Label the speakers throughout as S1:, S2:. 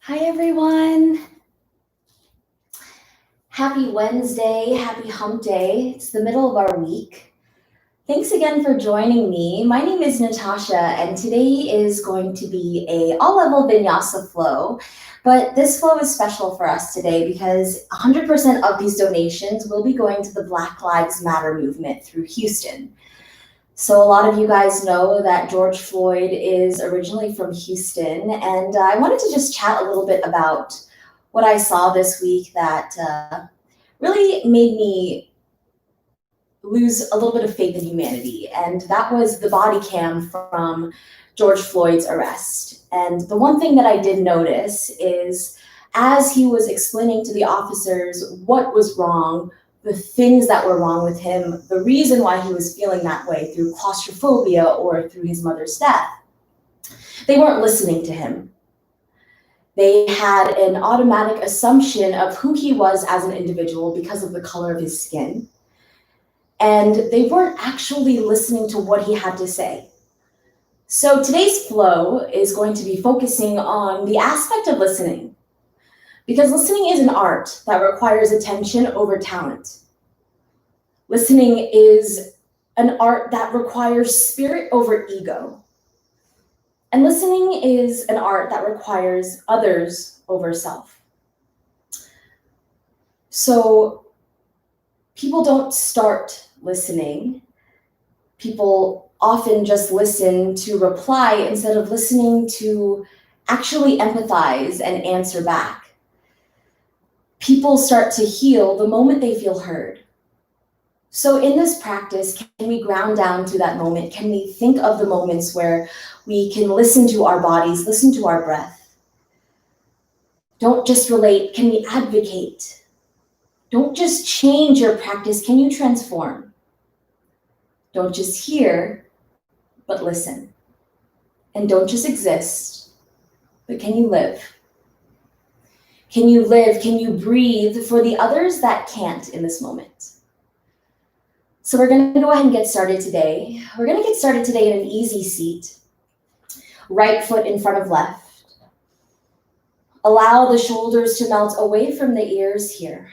S1: Hi, everyone. Happy Wednesday, happy hump day. It's the middle of our week. Thanks again for joining me. My name is Natasha, and today is going to be a all-level vinyasa flow. But this flow is special for us today because 100% of these donations will be going to the Black Lives Matter movement through Houston. So a lot of you guys know that George Floyd is originally from Houston, and I wanted to just chat a little bit about what I saw this week that really made me lose a little bit of faith in humanity, and that was the body cam from George Floyd's arrest. And the one thing that I did notice is as he was explaining to the officers what was wrong, the things that were wrong with him, the reason why he was feeling that way through claustrophobia or through his mother's death, they weren't listening to him. They had an automatic assumption of who he was as an individual because of the color of his skin. And they weren't actually listening to what he had to say. So today's flow is going to be focusing on the aspect of listening, because listening is an art that requires attention over talent. Listening is an art that requires spirit over ego. And listening is an art that requires others over self. So people don't start listening. People often just listen to reply instead of listening to actually empathize and answer back. People start to heal the moment they feel heard. So in this practice, can we ground down to that moment? Can we think of the moments where we can listen to our bodies, listen to our breath? Don't just relate, can we advocate? Don't just change your practice, can you transform? Don't just hear, but listen. And don't just exist, but can you live? Can you live, can you breathe for the others that can't in this moment? So we're gonna go ahead and get started today. We're gonna get started today in an easy seat. Right foot in front of left. Allow the shoulders to melt away from the ears here.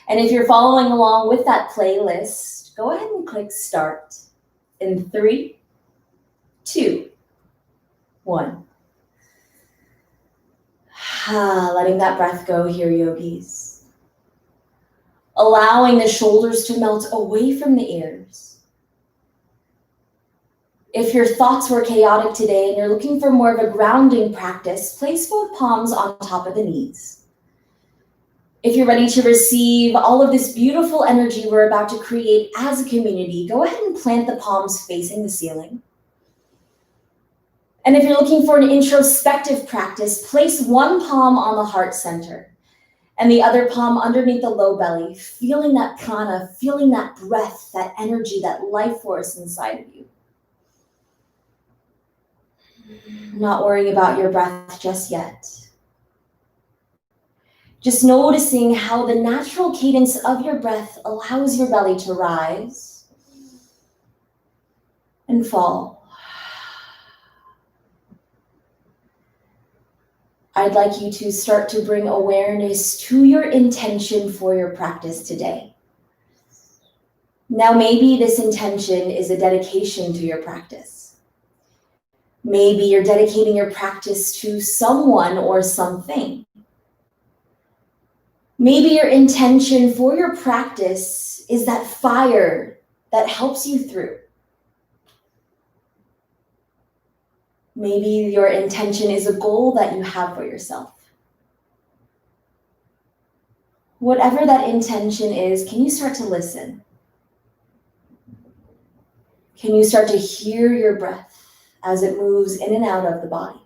S1: And if you're following along with that playlist, go ahead and click start in 3, 2, 1. Letting that breath go here, yogis. Allowing the shoulders to melt away from the ears. If your thoughts were chaotic today and you're looking for more of a grounding practice, place both palms on top of the knees. If you're ready to receive all of this beautiful energy we're about to create as a community, go ahead and plant the palms facing the ceiling. And if you're looking for an introspective practice, place one palm on the heart center and the other palm underneath the low belly, feeling that prana, feeling that breath, that energy, that life force inside of you. Not worrying about your breath just yet. Just noticing how the natural cadence of your breath allows your belly to rise and fall. I'd like you to start to bring awareness to your intention for your practice today. Now, maybe this intention is a dedication to your practice. Maybe you're dedicating your practice to someone or something. Maybe your intention for your practice is that fire that helps you through. Maybe your intention is a goal that you have for yourself. Whatever that intention is, can you start to listen? Can you start to hear your breath as it moves in and out of the body?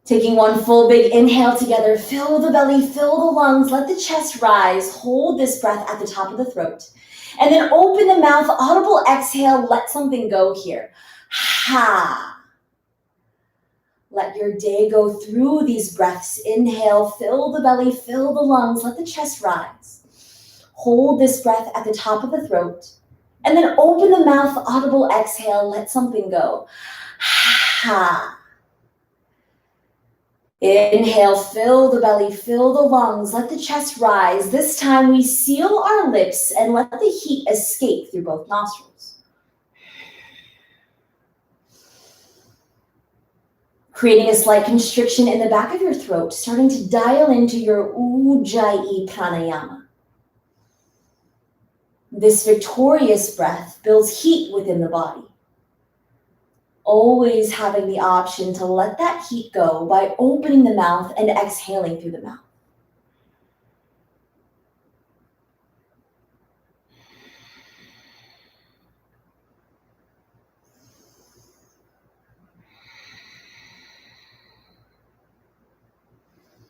S1: Taking one full big inhale together, fill the belly, fill the lungs, let the chest rise, hold this breath at the top of the throat, and then open the mouth, audible exhale, let something go here. Ha! Let your day go through these breaths. Inhale, fill the belly, fill the lungs, let the chest rise. Hold this breath at the top of the throat, and then open the mouth, audible exhale, let something go. Ha! Inhale, fill the belly, fill the lungs, let the chest rise. This time we seal our lips and let the heat escape through both nostrils. Creating a slight constriction in the back of your throat, starting to dial into your Ujjayi pranayama. This victorious breath builds heat within the body. Always having the option to let that heat go by opening the mouth and exhaling through the mouth.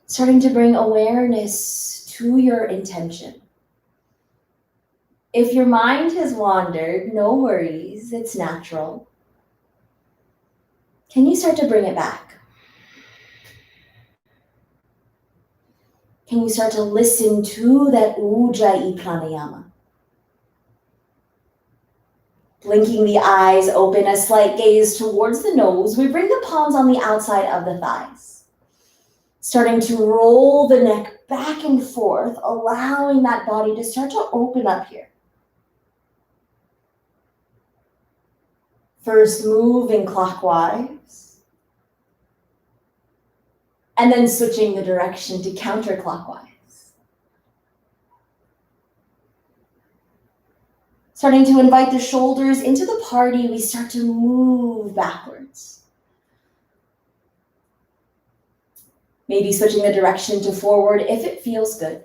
S1: Starting to bring awareness to your intention. If your mind has wandered, no worries, it's natural. Can you start to bring it back? Can you start to listen to that Ujjayi pranayama? Blinking the eyes, open a slight gaze towards the nose. We bring the palms on the outside of the thighs. Starting to roll the neck back and forth, allowing that body to start to open up here. First moving clockwise, and then switching the direction to counterclockwise. Starting to invite the shoulders into the party, we start to move backwards. Maybe switching the direction to forward if it feels good.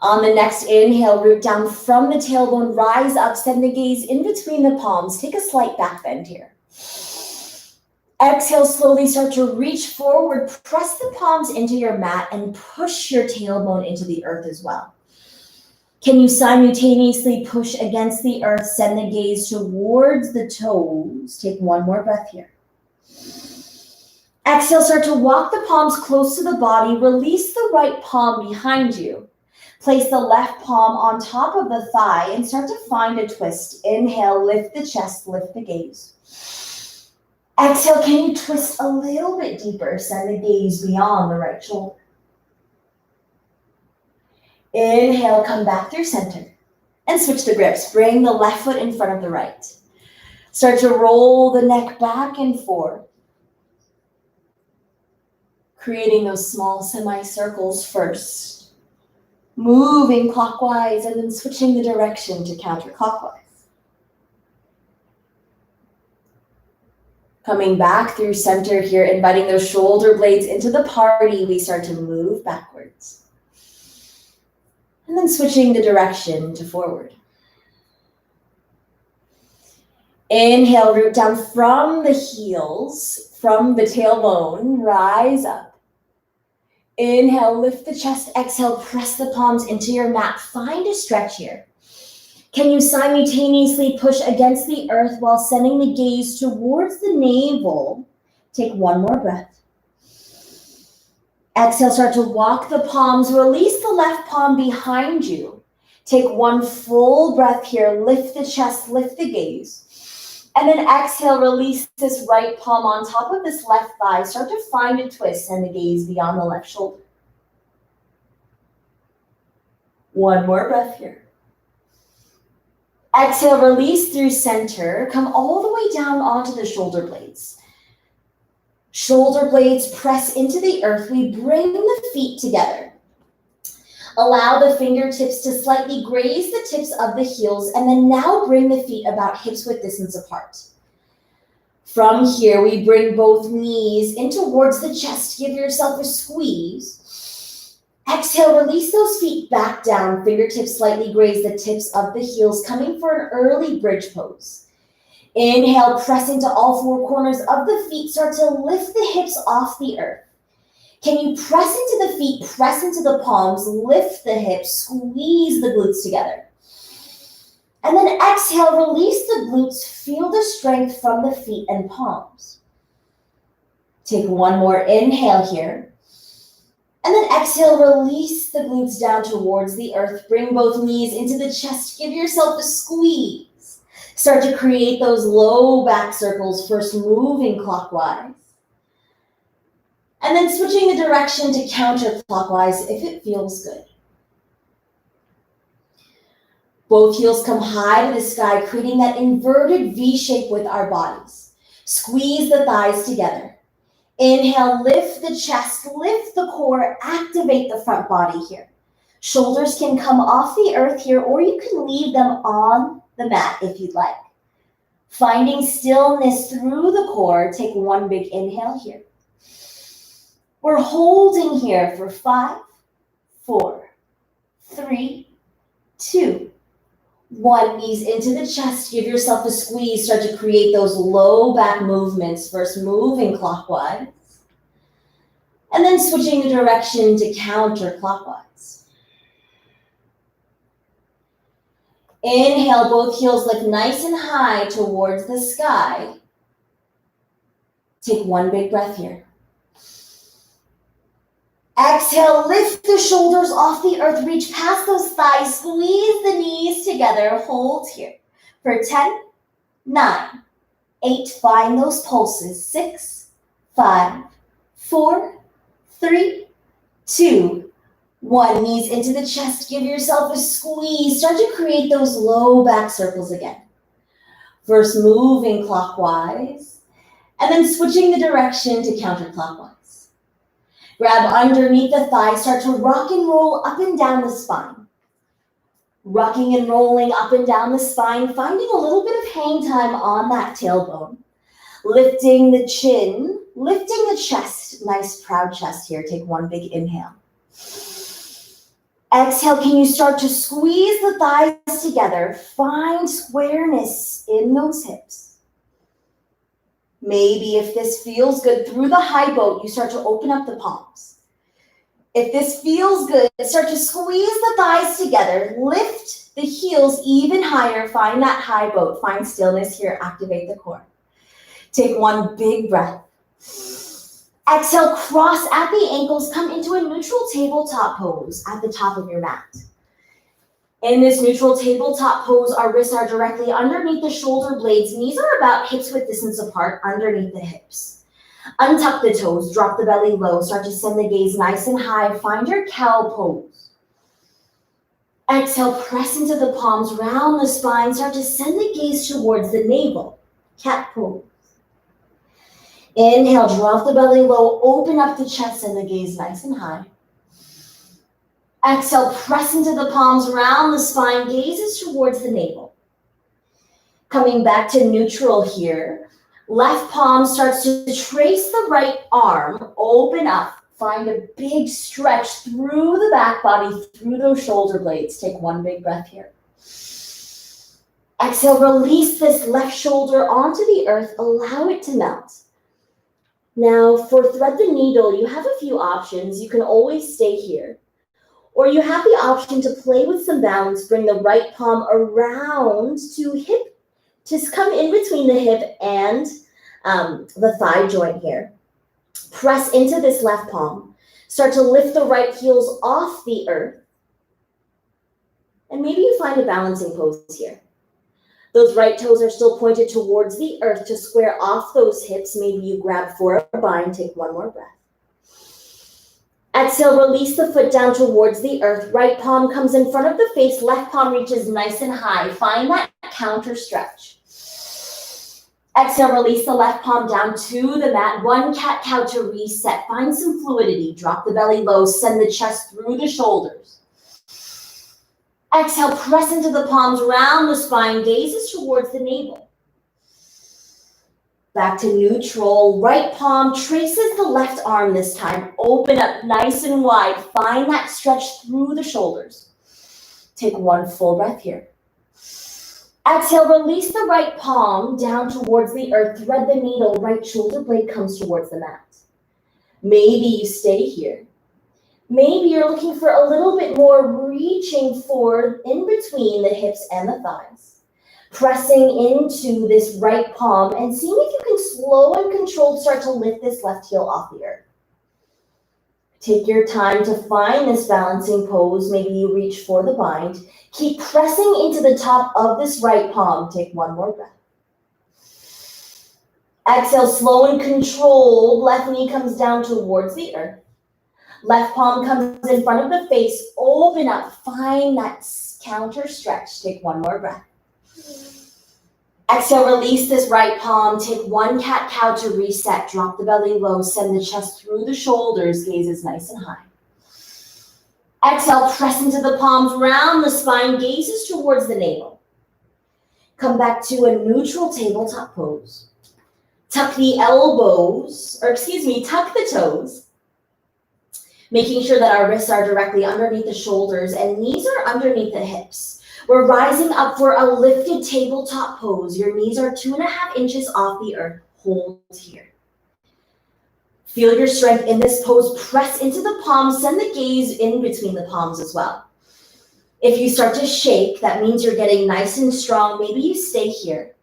S1: On the next inhale, root down from the tailbone, rise up, send the gaze in between the palms. Take a slight back bend here. Exhale, slowly start to reach forward, press the palms into your mat and push your tailbone into the earth as well. Can you simultaneously push against the earth, send the gaze towards the toes? Take one more breath here. Exhale, start to walk the palms close to the body, release the right palm behind you. Place the left palm on top of the thigh and start to find a twist. Inhale, lift the chest, lift the gaze. Exhale, can you twist a little bit deeper? Send the gaze beyond the right shoulder. Inhale, come back through center and switch the grips. Bring the left foot in front of the right. Start to roll the neck back and forth. Creating those small semicircles first. Moving clockwise and then switching the direction to counterclockwise. Coming back through center here, inviting those shoulder blades into the party, we start to move backwards. And then switching the direction to forward. Inhale, root down from the heels, from the tailbone, rise up. Inhale, lift the chest. Exhale, press the palms into your mat. Find a stretch here. Can you simultaneously push against the earth while sending the gaze towards the navel? Take one more breath. Exhale, start to walk the palms. Release the left palm behind you. Take one full breath here. Lift the chest, lift the gaze. And then exhale, release this right palm on top of this left thigh. Start to find a twist and the gaze beyond the left shoulder. One more breath here. Exhale, release through center. Come all the way down onto the shoulder blades. Shoulder blades press into the earth. We bring the feet together. Allow the fingertips to slightly graze the tips of the heels and then now bring the feet about hips width distance apart. From here, we bring both knees in towards the chest. Give yourself a squeeze. Exhale, release those feet back down. Fingertips slightly graze the tips of the heels, coming for an early bridge pose. Inhale, press into all four corners of the feet. Start to lift the hips off the earth. Can you press into the feet, press into the palms, lift the hips, squeeze the glutes together. And then exhale, release the glutes, feel the strength from the feet and palms. Take one more inhale here. And then exhale, release the glutes down towards the earth. Bring both knees into the chest. Give yourself a squeeze. Start to create those low back circles, first moving clockwise. And then switching the direction to counterclockwise if it feels good. Both heels come high to the sky, creating that inverted V shape with our bodies. Squeeze the thighs together. Inhale, lift the chest, lift the core, activate the front body here. Shoulders can come off the earth here, or you can leave them on the mat if you'd like. Finding stillness through the core, take one big inhale here. We're holding here for 5, 4, 3, 2, 1. Knees into the chest, give yourself a squeeze, start to create those low back movements. First moving clockwise, and then switching the direction to counterclockwise. Inhale, both heels lift nice and high towards the sky. Take one big breath here. Exhale, lift the shoulders off the earth, reach past those thighs, squeeze the knees together, hold here for 10, 9, 8, find those pulses, 6, 5, 4, 3, 2, 1. Knees into the chest, give yourself a squeeze, start to create those low back circles again. First moving clockwise, and then switching the direction to counterclockwise. Grab underneath the thighs, start to rock and roll up and down the spine. Rocking and rolling up and down the spine, finding a little bit of hang time on that tailbone. Lifting the chin, lifting the chest, nice proud chest here. Take one big inhale. Exhale, can you start to squeeze the thighs together? Find squareness in those hips. Maybe if this feels good, through the high boat, you start to open up the palms. If this feels good, start to squeeze the thighs together. Lift the heels even higher. Find that high boat. Find stillness here. Activate the core. Take one big breath. Exhale, cross at the ankles. Come into a neutral tabletop pose at the top of your mat. In this neutral tabletop pose, our wrists are directly underneath the shoulder blades. Knees are about hips width distance apart underneath the hips. Untuck the toes, drop the belly low, start to send the gaze nice and high. Find your cow pose. Exhale, press into the palms, round the spine, start to send the gaze towards the navel. Cat pose. Inhale, drop the belly low, open up the chest and the gaze nice and high. Exhale, press into the palms, round the spine, gazes towards the navel. Coming back to neutral here. Left palm starts to trace the right arm, open up. Find a big stretch through the back body, through those shoulder blades. Take one big breath here. Exhale, release this left shoulder onto the earth, allow it to melt. Now for thread the needle, you have a few options. You can always stay here. Or you have the option to play with some balance, bring the right palm around to hip, to come in between the hip and the thigh joint here. Press into this left palm. Start to lift the right heels off the earth. And maybe you find a balancing pose here. Those right toes are still pointed towards the earth to square off those hips. Maybe you grab for a bind, take one more breath. Exhale, release the foot down towards the earth. Right palm comes in front of the face. Left palm reaches nice and high. Find that counter stretch. Exhale, release the left palm down to the mat. One cat-cow to reset. Find some fluidity. Drop the belly low. Send the chest through the shoulders. Exhale, press into the palms, round the spine. Gazes towards the navel. Back to neutral. Right palm traces the left arm this time. Open up nice and wide. Find that stretch through the shoulders. Take one full breath here. Exhale, release the right palm down towards the earth. Thread the needle. Right shoulder blade comes towards the mat. Maybe you stay here. Maybe you're looking for a little bit more reaching forward in between the hips and the thighs. Pressing into this right palm and seeing if you can slow and controlled start to lift this left heel off the earth. Take your time to find this balancing pose. Maybe you reach for the bind. Keep pressing into the top of this right palm. Take one more breath. Exhale, slow and controlled. Left knee comes down towards the earth. Left palm comes in front of the face. Open up. Find that counter stretch. Take one more breath. Exhale, release this right palm. Take one cat-cow to reset. Drop the belly low. Send the chest through the shoulders. Gaze is nice and high. Exhale, press into the palms. Round the spine. Gazes towards the navel. Come back to a neutral tabletop pose. Tuck the tuck the toes, making sure that our wrists are directly underneath the shoulders and knees are underneath the hips. We're rising up for a lifted tabletop pose. Your knees are 2.5 inches off the earth. Hold here. Feel your strength in this pose. Press into the palms. Send the gaze in between the palms as well. If you start to shake, that means you're getting nice and strong. Maybe you stay here.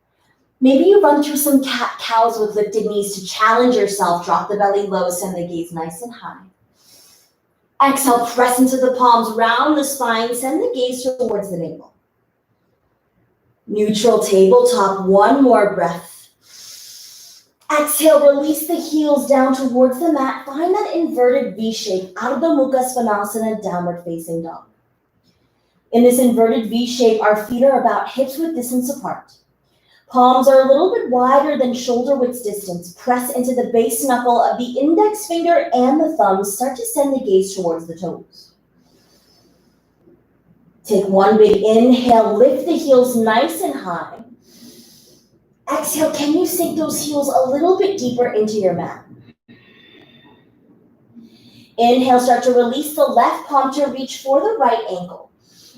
S1: Maybe you run through some cat-cows with lifted knees to challenge yourself. Drop the belly low, send the gaze nice and high. Exhale, press into the palms, round the spine, send the gaze towards the navel. Neutral tabletop, one more breath. Exhale, release the heels down towards the mat. Find that inverted V shape, Ardha Mukha Svanasana, downward facing dog. In this inverted V shape, our feet are about hips width distance apart. Palms are a little bit wider than shoulder width distance. Press into the base knuckle of the index finger and the thumb. Start to send the gaze towards the toes. Take one big inhale. Lift the heels nice and high. Exhale, can you sink those heels a little bit deeper into your mat? Inhale, start to release the left palm to reach for the right ankle.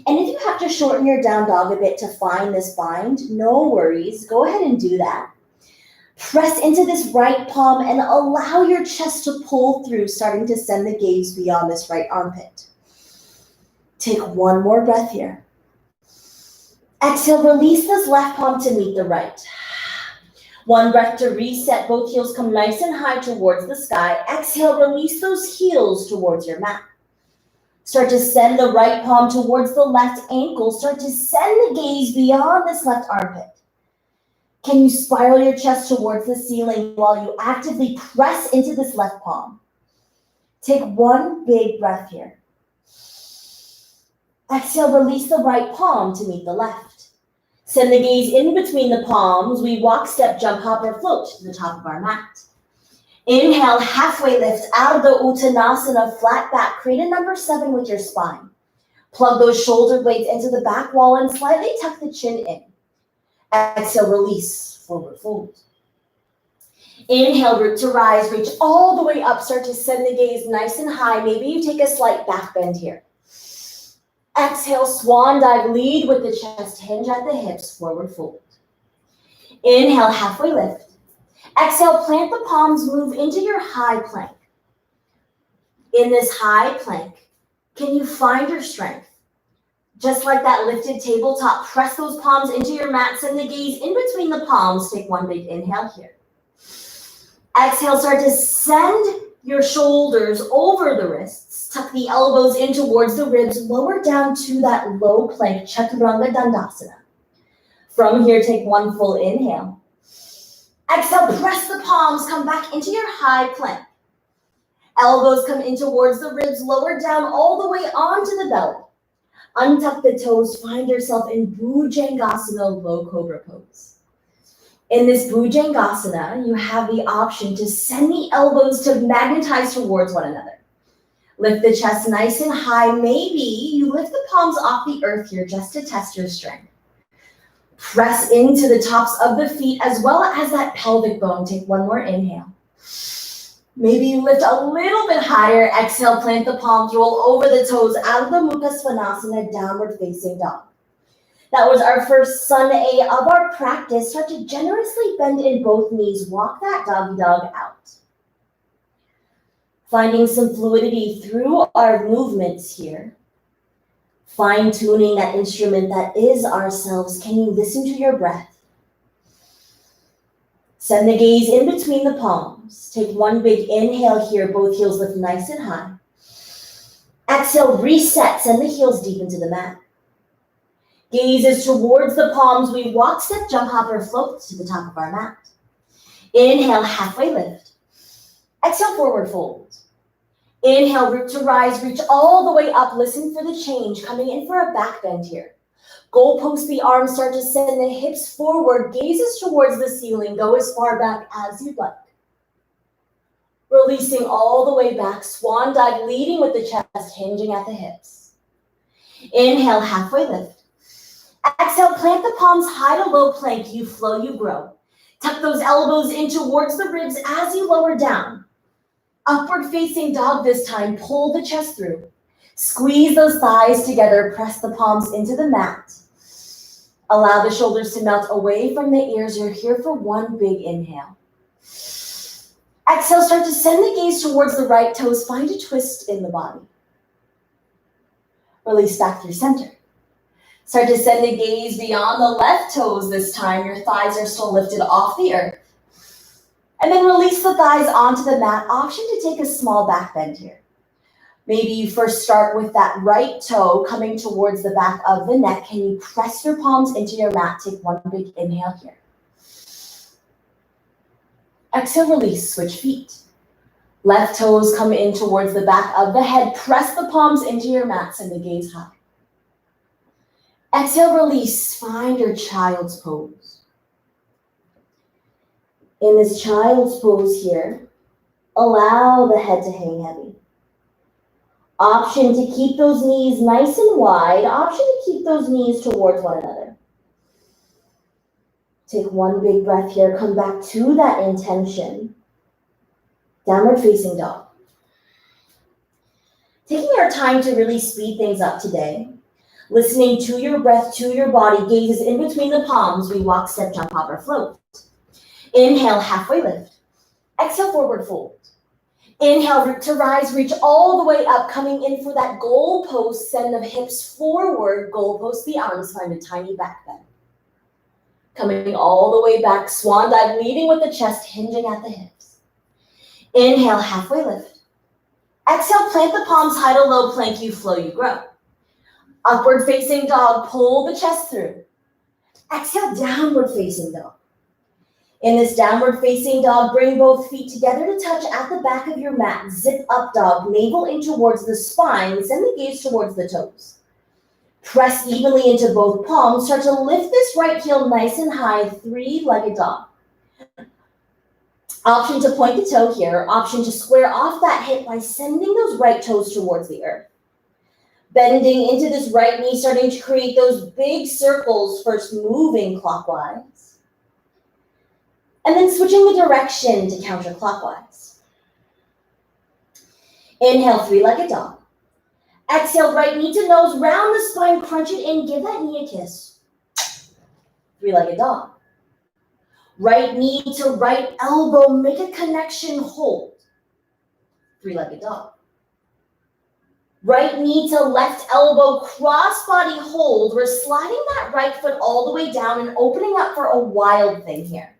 S1: And if you have to shorten your down dog a bit to find this bind, no worries. Go ahead and do that. Press into this right palm and allow your chest to pull through, starting to send the gaze beyond this right armpit. Take one more breath here. Exhale, release this left palm to meet the right. One breath to reset. Both heels come nice and high towards the sky. Exhale, release those heels towards your mat. Start to send the right palm towards the left ankle. Start to send the gaze beyond this left armpit. Can you spiral your chest towards the ceiling while you actively press into this left palm? Take one big breath here. Exhale, release the right palm to meet the left. Send the gaze in between the palms. We walk, step, jump, hop, or float to the top of our mat. Inhale, halfway lift, Ardha Uttanasana, flat back. Create a number 7 with your spine. Plug those shoulder blades into the back wall and slightly tuck the chin in. Exhale, release, forward fold. Inhale, root to rise, reach all the way up. Start to send the gaze nice and high. Maybe you take a slight back bend here. Exhale, swan dive, lead with the chest, hinge at the hips, forward fold. Inhale, halfway lift. Exhale, plant the palms, move into your high plank. In this high plank, can you find your strength? Just like that lifted tabletop, press those palms into your mat, send the gaze in between the palms. Take one big inhale here. Exhale, start to send your shoulders over the wrists. Tuck the elbows in towards the ribs, lower down to that low plank, Chaturanga Dandasana. From here, take one full inhale. Exhale, press the palms, come back into your high plank. Elbows come in towards the ribs, lower down all the way onto the belly. Untuck the toes, find yourself in Bhujangasana, low cobra pose. In this Bhujangasana, you have the option to send the elbows to magnetize towards one another. Lift the chest nice and high. Maybe you lift the palms off the earth here just to test your strength. Press into the tops of the feet as well as that pelvic bone. Take one more inhale. Maybe you lift a little bit higher. Exhale, plant the palms, roll over the toes, Ardha Mukha Svanasana, downward facing dog. That was our first sun A of our practice. Start to generously bend in both knees. Walk that doggy dog out. Finding some fluidity through our movements here. Fine-tuning that instrument that is ourselves. Can you listen to your breath? Send the gaze in between the palms. Take one big inhale here. Both heels lift nice and high. Exhale, reset. Send the heels deep into the mat. Gaze is towards the palms. We walk, step, jump, hop, or float to the top of our mat. Inhale, halfway lift. Exhale, forward fold. Inhale, root to rise, reach all the way up. Listen for the change, coming in for a back bend here. Goalpost the arms, start to send the hips forward, gazes towards the ceiling, go as far back as you'd like. Releasing all the way back, swan dive, leading with the chest, hinging at the hips. Inhale, halfway lift. Exhale, plant the palms high to low plank. You flow, you grow. Tuck those elbows in towards the ribs as you lower down. Upward facing dog this time, pull the chest through. Squeeze those thighs together, press the palms into the mat. Allow the shoulders to melt away from the ears. You're here for one big inhale. Exhale, start to send the gaze towards the right toes. Find a twist in the body. Release back through center. Start to send the gaze beyond the left toes this time. Your thighs are still lifted off the earth. And then release the thighs onto the mat. Option to take a small back bend here. Maybe you first start with that right toe coming towards the back of the neck. Can you press your palms into your mat? Take one big inhale here. Exhale, release, switch feet. Left toes come in towards the back of the head. Press the palms into your mat, send the gaze high. Exhale, release, find your child's pose. In this child's pose here, allow the head to hang heavy. Option to keep those knees nice and wide. Option to keep those knees towards one another. Take one big breath here. Come back to that intention. Downward facing dog. Taking our time to really speed things up today. Listening to your breath, to your body. Gazes in between the palms. We walk, step, jump, hop, or float. Inhale, halfway lift. Exhale, forward fold. Inhale, root to rise, reach all the way up, coming in for that goalpost. Send the hips forward, goalpost the arms, find a tiny back bend. Coming all the way back, swan dive, leading with the chest, hinging at the hips. Inhale, halfway lift. Exhale, plant the palms high to low plank, you flow, you grow. Upward facing dog, pull the chest through. Exhale, downward facing dog. In this downward facing dog, bring both feet together to touch at the back of your mat. Zip up dog, navel in towards the spine, send the gaze towards the toes. Press evenly into both palms, start to lift this right heel nice and high, three-legged dog. Option to point the toe here, option to square off that hip by sending those right toes towards the earth. Bending into this right knee, starting to create those big circles, first moving clockwise. And then switching the direction to counterclockwise. Inhale, three-legged dog. Exhale, right knee to nose, round the spine, crunch it in, give that knee a kiss. Three-legged dog. Right knee to right elbow, make a connection, hold. Three-legged dog. Right knee to left elbow, cross body hold. We're sliding that right foot all the way down and opening up for a wild thing here.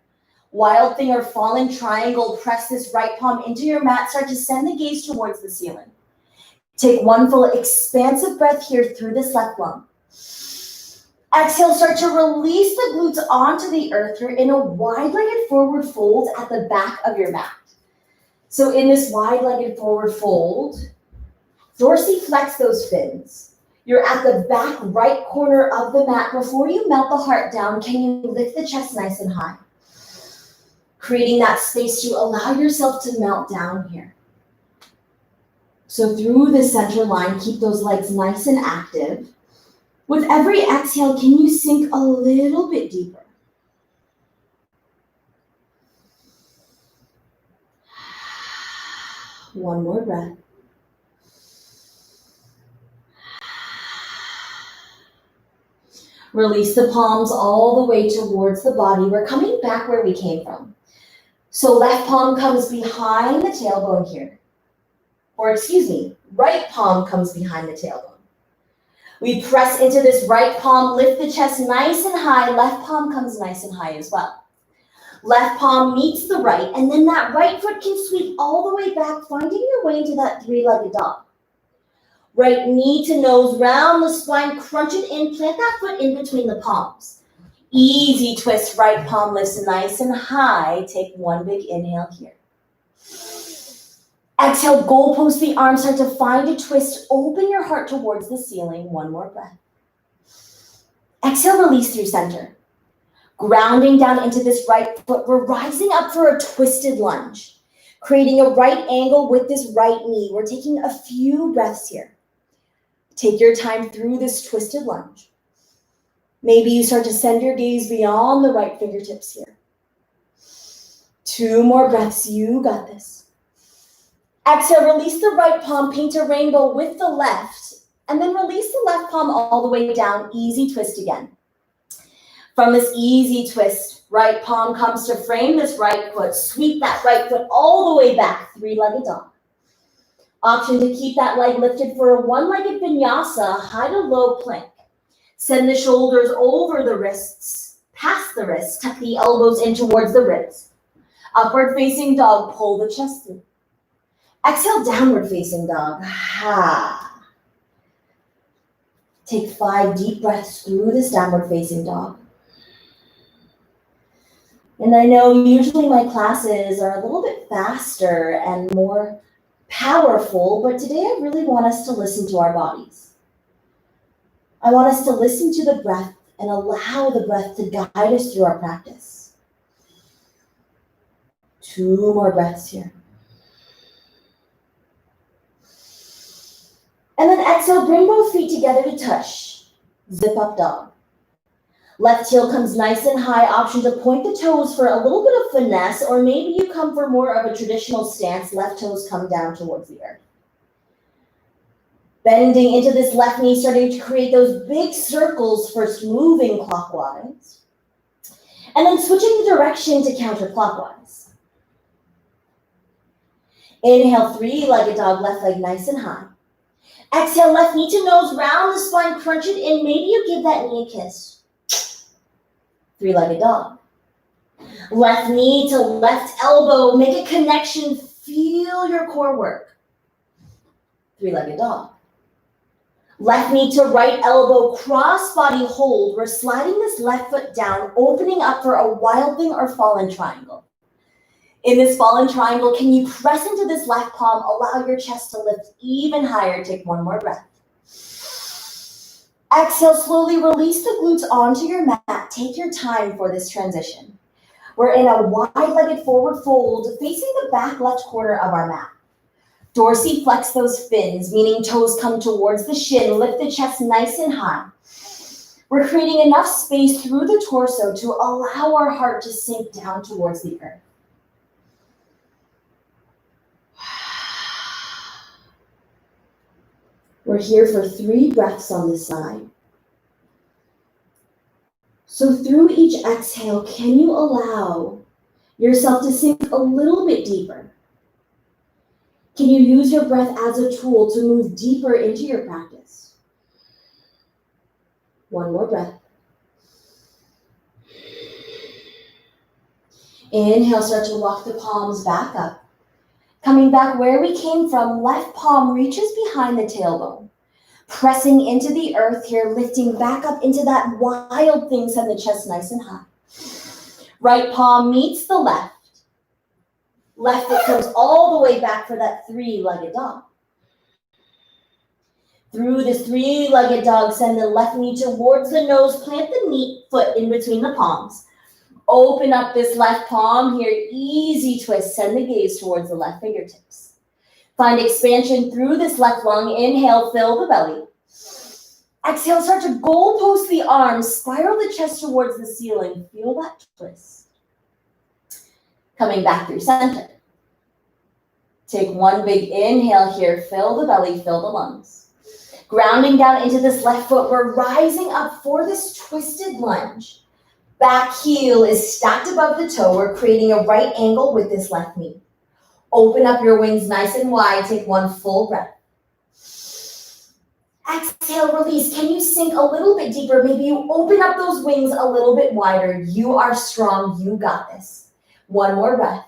S1: Wild thing or falling triangle, press this right palm into your mat, start to send the gaze towards the ceiling. Take one full expansive breath here through this left lung. Exhale, start to release the glutes onto the earth. You're in a wide-legged forward fold at the back of your mat. So in this wide-legged forward fold, dorsiflex those fins. You're at the back right corner of the mat. Before you melt the heart down, can you lift the chest nice and high? Creating that space to allow yourself to melt down here. So through the center line, keep those legs nice and active. With every exhale, can you sink a little bit deeper? One more breath. Release the palms all the way towards the body. We're coming back where we came from. So left palm comes behind the tailbone here. Or excuse me, right palm comes behind the tailbone. We press into this right palm, lift the chest nice and high. Left palm comes nice and high as well. Left palm meets the right, and then that right foot can sweep all the way back, finding your way into that three-legged dog. Right knee to nose, round the spine, crunch it in, plant that foot in between the palms. Easy twist, right palm lifts nice and high. Take one big inhale here. Exhale, goalpost the arms, start to find a twist. Open your heart towards the ceiling. One more breath. Exhale, release through center. Grounding down into this right foot, we're rising up for a twisted lunge, creating a right angle with this right knee. We're taking a few breaths here. Take your time through this twisted lunge. Maybe you start to send your gaze beyond the right fingertips here. 2 more breaths, you got this. Exhale, release the right palm, paint a rainbow with the left, and then release the left palm all the way down, easy twist again. From this easy twist, right palm comes to frame this right foot. Sweep that right foot all the way back, 3-legged dog. Option to keep that leg lifted for a 1-legged vinyasa, high to low plank. Send the shoulders over the wrists, past the wrists, tuck the elbows in towards the ribs. Upward facing dog, pull the chest through. Exhale, downward facing dog. Ha. Take 5 deep breaths through this downward facing dog. And I know usually my classes are a little bit faster and more powerful, but today I really want us to listen to our bodies. I want us to listen to the breath and allow the breath to guide us through our practice. 2 more breaths here. And then exhale, bring both feet together to touch. Zip up dog. Left heel comes nice and high, option to point the toes for a little bit of finesse, or maybe you come for more of a traditional stance, left toes come down towards the earth. Bending into this left knee, starting to create those big circles, first moving clockwise, and then switching the direction to counterclockwise. Inhale, 3-legged dog, left leg nice and high. Exhale, left knee to nose, round the spine, crunch it in. Maybe you give that knee a kiss. 3-legged dog. Left knee to left elbow, make a connection, feel your core work. 3-legged dog. Left knee to right elbow, cross body hold. We're sliding this left foot down, opening up for a wild thing or fallen triangle. In this fallen triangle, can you press into this left palm, allow your chest to lift even higher. Take 1 more breath. Exhale, slowly release the glutes onto your mat. Take your time for this transition. We're in a wide-legged forward fold, facing the back left corner of our mat. Dorsiflex those fins, meaning toes come towards the shin. Lift the chest nice and high. We're creating enough space through the torso to allow our heart to sink down towards the earth. We're here for 3 breaths on this side. So through each exhale, can you allow yourself to sink a little bit deeper? Can you use your breath as a tool to move deeper into your practice? 1 more breath. Inhale, start to walk the palms back up. Coming back where we came from, left palm reaches behind the tailbone. Pressing into the earth here, lifting back up into that wild thing, send the chest nice and high. Right palm meets the left. Left foot comes all the way back for that 3-legged dog. Through this 3-legged dog, send the left knee towards the nose, plant the knee foot in between the palms. Open up this left palm here, easy twist, send the gaze towards the left fingertips. Find expansion through this left lung, inhale, fill the belly. Exhale, start to goalpost the arms, spiral the chest towards the ceiling, feel that twist. Coming back through center. Take 1 big inhale here, fill the belly, fill the lungs. Grounding down into this left foot, we're rising up for this twisted lunge. Back heel is stacked above the toe. We're creating a right angle with this left knee. Open up your wings nice and wide. Take 1 full breath. Exhale, release. Can you sink a little bit deeper? Maybe you open up those wings a little bit wider. You are strong. You got this. 1 more breath.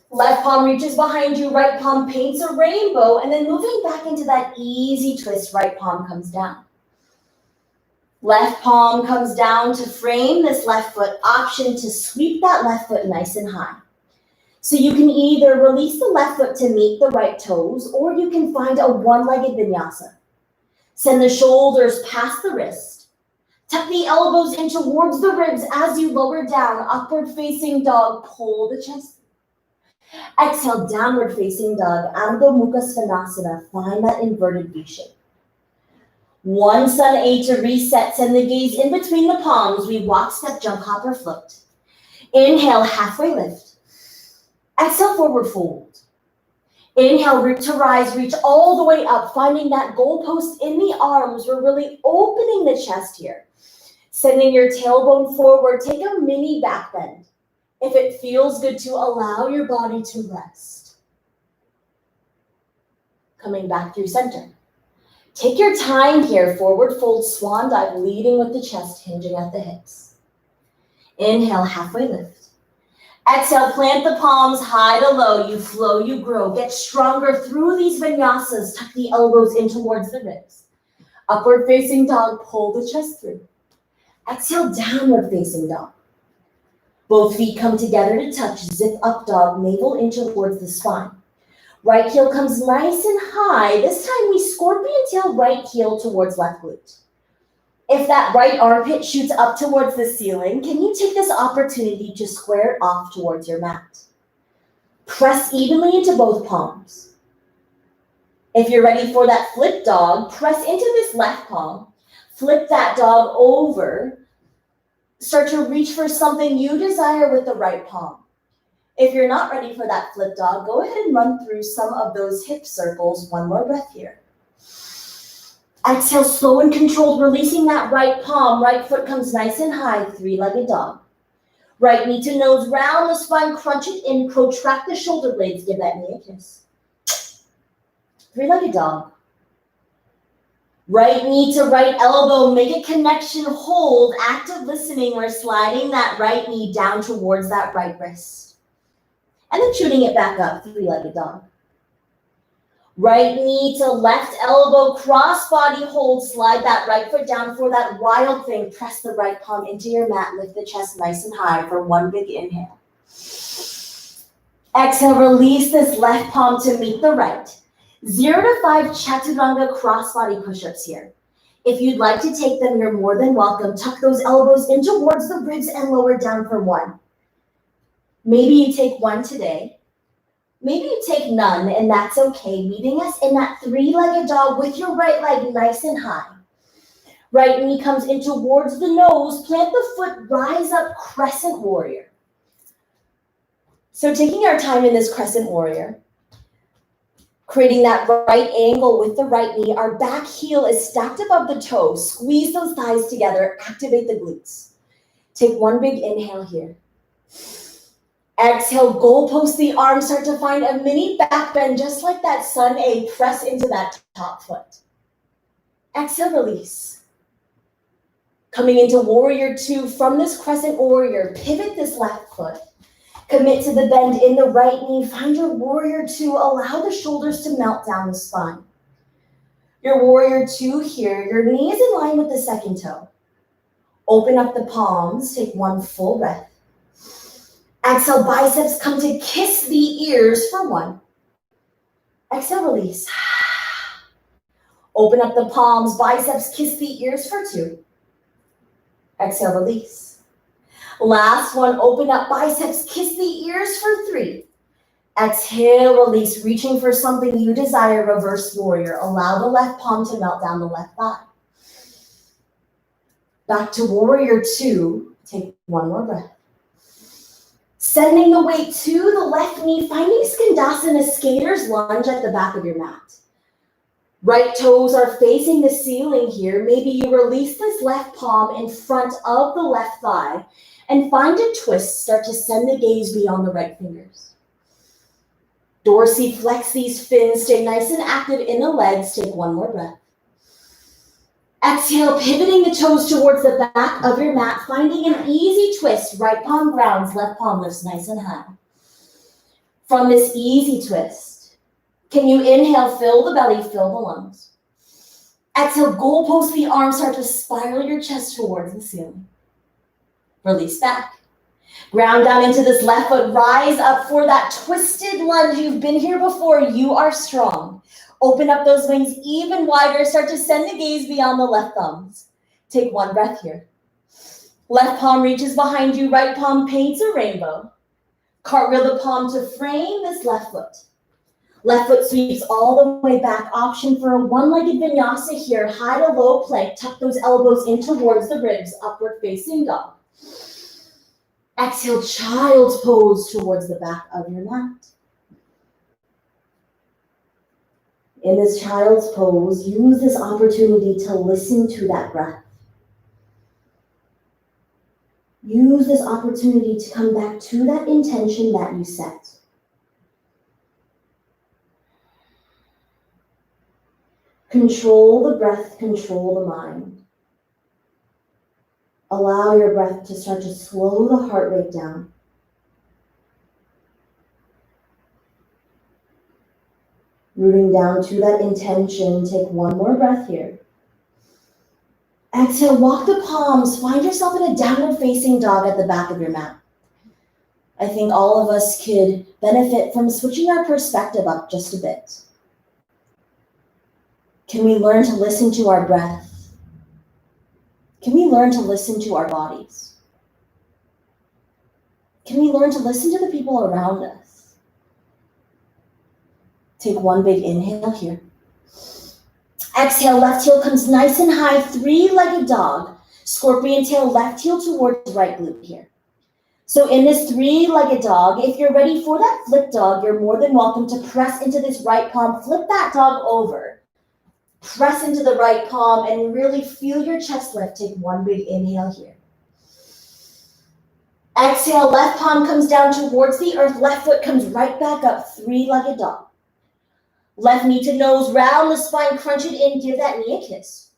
S1: Left palm reaches behind you. Right palm paints a rainbow. And then moving back into that easy twist, right palm comes down. Left palm comes down to frame this left foot, option to sweep that left foot nice and high. So you can either release the left foot to meet the right toes, or you can find a one-legged vinyasa. Send the shoulders past the wrist. Tuck the elbows in towards the ribs as you lower down. Upward facing dog, pull the chest. Exhale, downward facing dog, Ardha Mukha Svanasana. Find that inverted V shape. One sun A to reset. Send the gaze in between the palms. We walk, step, jump, hop, or float. Inhale, halfway lift. Exhale, forward fold. Inhale, root to rise, reach all the way up, finding that goalpost in the arms. We're really opening the chest here. Sending your tailbone forward, take a mini back bend. If it feels good to allow your body to rest. Coming back through center. Take your time here, forward fold, swan dive, leading with the chest, hinging at the hips. Inhale, halfway lift. Exhale, plant the palms high to low. You flow, you grow. Get stronger through these vinyasas. Tuck the elbows in towards the ribs. Upward facing dog, pull the chest through. Exhale, downward facing dog. Both feet come together to touch. Zip up dog, navel in towards the spine. Right heel comes nice and high. This time we scorpion tail right heel towards left glute. If that right armpit shoots up towards the ceiling, can you take this opportunity to square it off towards your mat? Press evenly into both palms. If you're ready for that flip dog, press into this left palm. Flip that dog over. Start to reach for something you desire with the right palm. If you're not ready for that flip dog, go ahead and run through some of those hip circles. One more breath here. Exhale, slow and controlled, releasing that right palm. Right foot comes nice and high, three-legged dog. Right knee to nose, round the spine, crunch it in, protract the shoulder blades, give that knee a kiss. Three-legged dog. Right knee to right elbow, make a connection, hold, active listening. We're sliding that right knee down towards that right wrist. And then shooting it back up, three-legged dog. Right knee to left elbow, cross body hold, slide that right foot down for that wild thing. Press the right palm into your mat, lift the chest nice and high for one big inhale. Exhale, release this left palm to meet the right. 0 to 5 chaturanga cross body push-ups here. If you'd like to take them, you're more than welcome. Tuck those elbows in towards the ribs and lower down for one. Maybe you take one today. Maybe you take none, and that's okay. Meeting us in that three-legged dog with your right leg nice and high. Right knee comes in towards the nose. Plant the foot, rise up, crescent warrior. So taking our time in this crescent warrior, creating that right angle with the right knee. Our back heel is stacked above the toes. Squeeze those thighs together, activate the glutes. Take one big inhale here. Exhale, goalpost the arms, start to find a mini back bend, just like that sun A. Press into that top foot. Exhale, release. Coming into warrior two from this crescent warrior, pivot this left foot. Commit to the bend in the right knee. Find your warrior two. Allow the shoulders to melt down the spine. Your warrior two here, your knee is in line with the second toe. Open up the palms, take one full breath. Exhale, biceps come to kiss the ears for one. Exhale, release. Open up the palms, biceps kiss the ears for two. Exhale, release. Last one, open up, biceps kiss the ears for three. Exhale, release, reaching for something you desire, reverse warrior. Allow the left palm to melt down the left thigh. Back to warrior two, take one more breath. Sending the weight to the left knee, finding Skandasana, skater's lunge at the back of your mat. Right toes are facing the ceiling here. Maybe you release this left palm in front of the left thigh and find a twist. Start to send the gaze beyond the right fingers. Dorsiflex these fins. Stay nice and active in the legs. Take one more breath. Exhale, pivoting the toes towards the back of your mat, finding an easy twist. Right palm grounds, left palm lifts nice and high. From this easy twist, can you inhale, fill the belly, fill the lungs. Exhale, goalpost the arms, start to spiral your chest towards the ceiling. Release back. Ground down into this left foot, rise up for that twisted lunge. You've been here before, you are strong. Open up those wings even wider, start to send the gaze beyond the left thumbs. Take one breath here. Left palm reaches behind you, right palm paints a rainbow. Cartwheel the palm to frame this left foot. Left foot sweeps all the way back. Option for a one-legged vinyasa here. High to low plank. Tuck those elbows in towards the ribs. Upward facing dog. Exhale, child's pose towards the back of your mat. In this child's pose, use this opportunity to listen to that breath. Use this opportunity to come back to that intention that you set. Control the breath, control the mind. Allow your breath to start to slow the heart rate down. Rooting down to that intention, take one more breath here. Exhale, walk the palms, find yourself in a downward facing dog at the back of your mat. I think all of us could benefit from switching our perspective up just a bit. Can we learn to listen to our breath? Can we learn to listen to our bodies? Can we learn to listen to the people around us? Take one big inhale here. Exhale, left heel comes nice and high, three-legged dog. Scorpion tail, left heel towards right glute here. So in this three-legged dog, if you're ready for that flip dog, you're more than welcome to press into this right palm, flip that dog over. Press into the right palm and really feel your chest lift. Take one big inhale here. Exhale, left palm comes down towards the earth, left foot comes right back up, three-legged dog. Left knee to nose, round the spine, crunch it in, give that knee a kiss.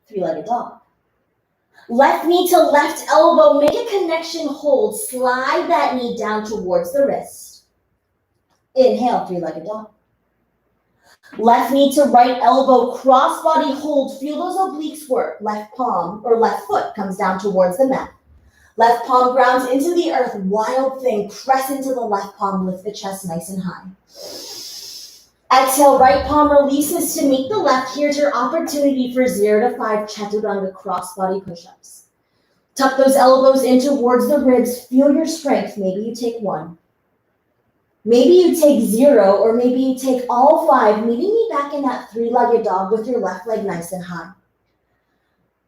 S1: Three-legged dog. Left knee to left elbow, make a connection, hold, slide that knee down towards the wrist. Inhale, three-legged dog. Left knee to right elbow, cross body hold, feel those obliques work. Left palm or left foot comes down towards the mat. Left palm grounds into the earth, wild thing, press into the left palm, lift the chest nice and high. Exhale, right palm releases to meet the left. Here's your opportunity for 0 to 5 chaturanga cross body push-ups. Tuck those elbows in towards the ribs, feel your strength. Maybe you take 1. Maybe you take 0, or maybe you take all 5, meeting me back in that three-legged dog with your left leg nice and high.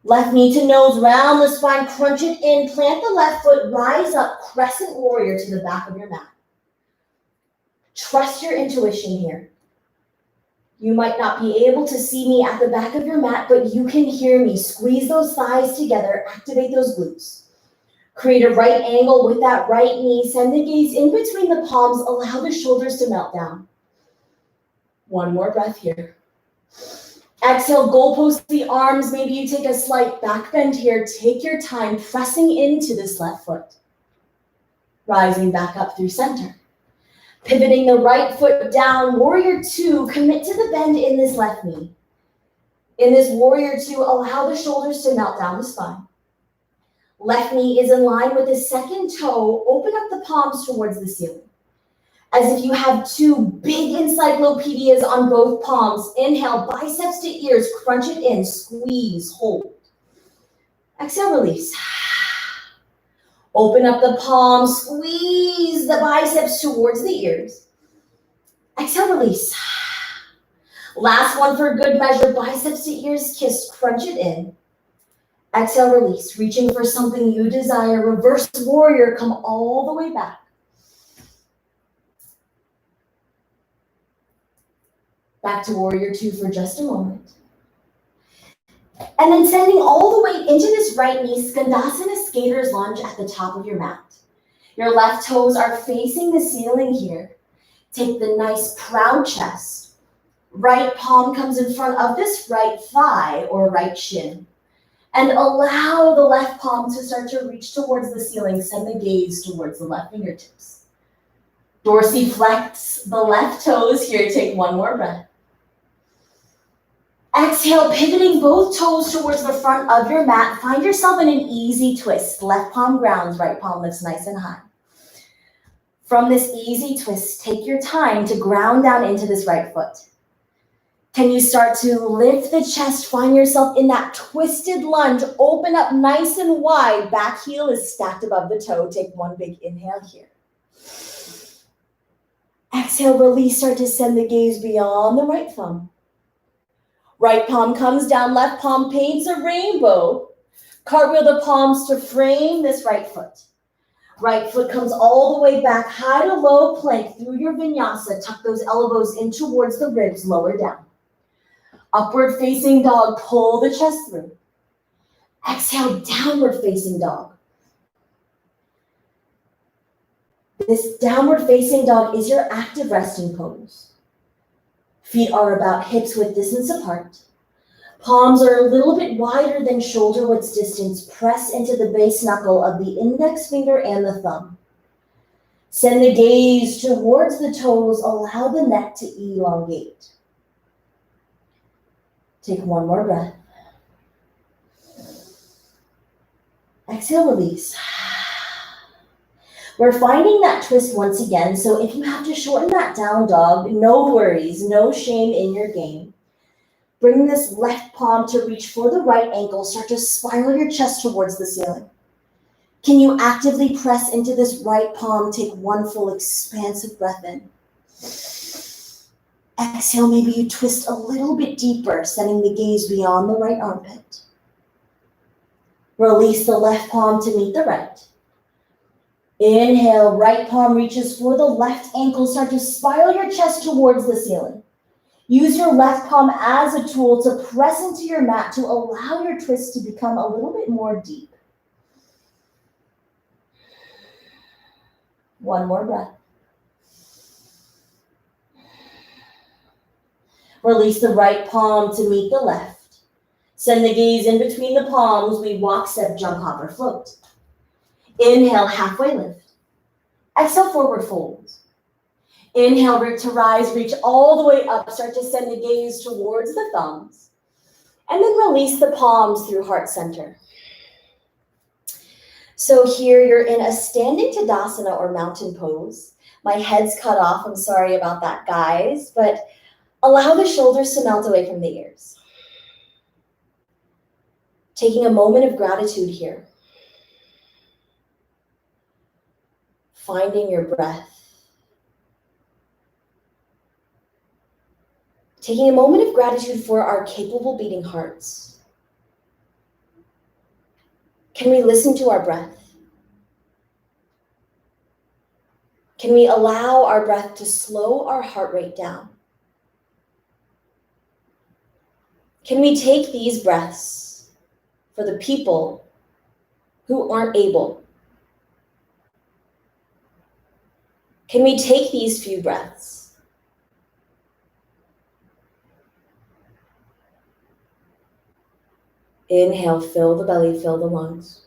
S1: Left knee to nose, round the spine, crunch it in, plant the left foot, rise up, crescent warrior to the back of your mat. Trust your intuition here. You might not be able to see me at the back of your mat, but you can hear me. Squeeze those thighs together, activate those glutes. Create a right angle with that right knee. Send the gaze in between the palms. Allow the shoulders to melt down. One more breath here. Exhale, goalpost the arms. Maybe you take a slight back bend here. Take your time pressing into this left foot. Rising back up through center. Pivoting the right foot down. Warrior 2, commit to the bend in this left knee. In this warrior 2, allow the shoulders to melt down the spine. Left knee is in line with the second toe. Open up the palms towards the ceiling. As if you have 2 big encyclopedias on both palms. Inhale, biceps to ears, crunch it in, squeeze, hold. Exhale, release. Open up the palms, squeeze the biceps towards the ears. Exhale, release. Last one for good measure, biceps to ears, kiss, crunch it in. Exhale, release, reaching for something you desire. Reverse warrior, come all the way back. Back to warrior 2 for just a moment. And then sending all the weight into this right knee, Skandasana skater's lunge at the top of your mat. Your left toes are facing the ceiling here. Take the nice proud chest. Right palm comes in front of this right thigh or right shin. And allow the left palm to start to reach towards the ceiling. Send the gaze towards the left fingertips. Dorsiflex the left toes here. Take one more breath. Exhale, pivoting both toes towards the front of your mat. Find yourself in an easy twist. Left palm grounds, right palm lifts nice and high. From this easy twist, take your time to ground down into this right foot. Can you start to lift the chest, find yourself in that twisted lunge, open up nice and wide, back heel is stacked above the toe. Take one big inhale here. Exhale, release, start to send the gaze beyond the right thumb. Right palm comes down, left palm paints a rainbow. Cartwheel the palms to frame this right foot. Right foot comes all the way back, high to low plank through your vinyasa. Tuck those elbows in towards the ribs, lower down. Upward facing dog, pull the chest through. Exhale, downward facing dog. This downward facing dog is your active resting pose. Feet are about hips width distance apart. Palms are a little bit wider than shoulder width distance. Press into the base knuckle of the index finger and the thumb. Send the gaze towards the toes. Allow the neck to elongate. Take one more breath. Exhale, release. We're finding that twist once again, so if you have to shorten that down dog, no worries, no shame in your game. Bring this left palm to reach for the right ankle. Start to spiral your chest towards the ceiling. Can you actively press into this right palm? Take one full expansive breath in. Exhale, maybe you twist a little bit deeper, sending the gaze beyond the right armpit. Release the left palm to meet the right. Inhale, right palm reaches for the left ankle. Start to spiral your chest towards the ceiling. Use your left palm as a tool to press into your mat to allow your twist to become a little bit more deep. One more breath. Release the right palm to meet the left. Send the gaze in between the palms. We walk, step, jump, hop, or float. Inhale, halfway lift. Exhale, forward fold. Inhale, root to rise, reach all the way up. Start to send the gaze towards the thumbs. And then release the palms through heart center. So here you're in a standing Tadasana or mountain pose. My head's cut off. I'm sorry about that, guys. But allow the shoulders to melt away from the ears. Taking a moment of gratitude here. Finding your breath. Taking a moment of gratitude for our capable beating hearts. Can we listen to our breath? Can we allow our breath to slow our heart rate down? Can we take these breaths for the people who aren't able? Can we take these few breaths? Inhale, fill the belly, fill the lungs.